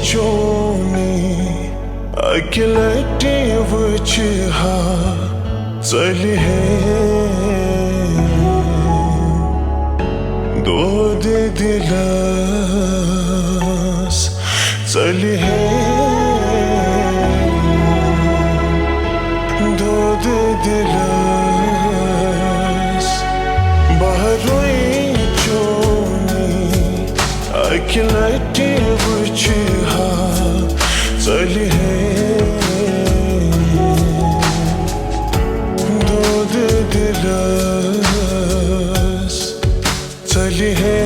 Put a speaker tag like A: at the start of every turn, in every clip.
A: चोनी अकिलटी वचहा चली है दोद दिलस चली है दोद दिलस बहरोई चोनी अकिलटी वचहा चली है दोद दिलस चली है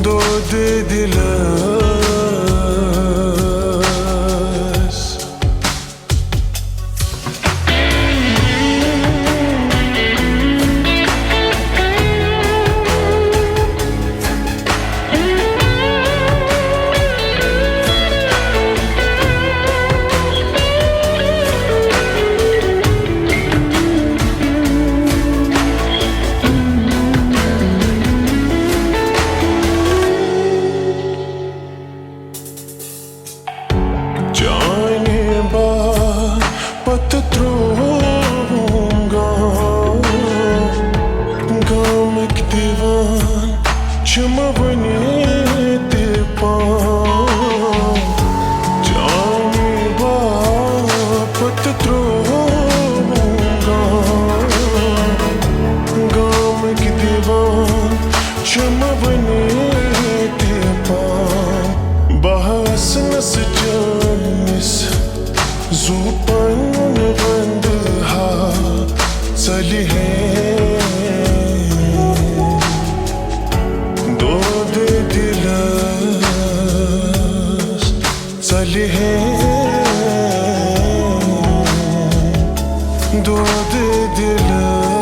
A: दोद दिलस पत त्रूंगा गामक दीवान चमवने ते जाने पत त्रूंगा गामक दीवान चमवने ते बहस नस जानिस ज़ुबान बंद हा चली है दोद दिलस चली है दोद दिलस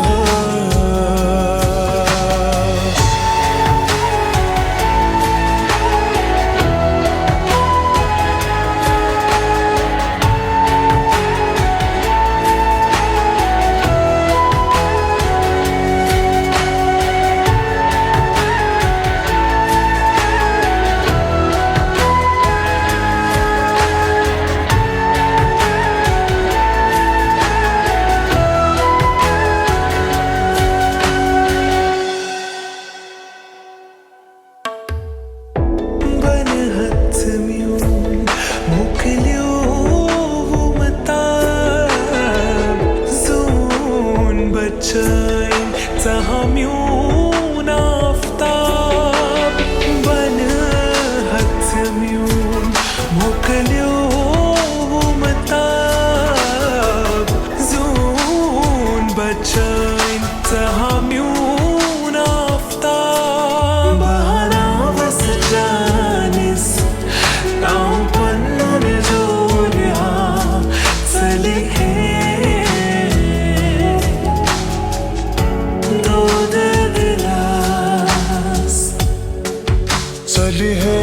A: चली है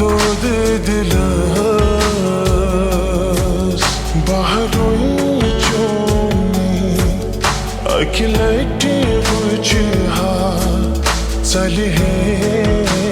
A: दोद दिलस बहरोई चोनी अकिलटी वचहा चली है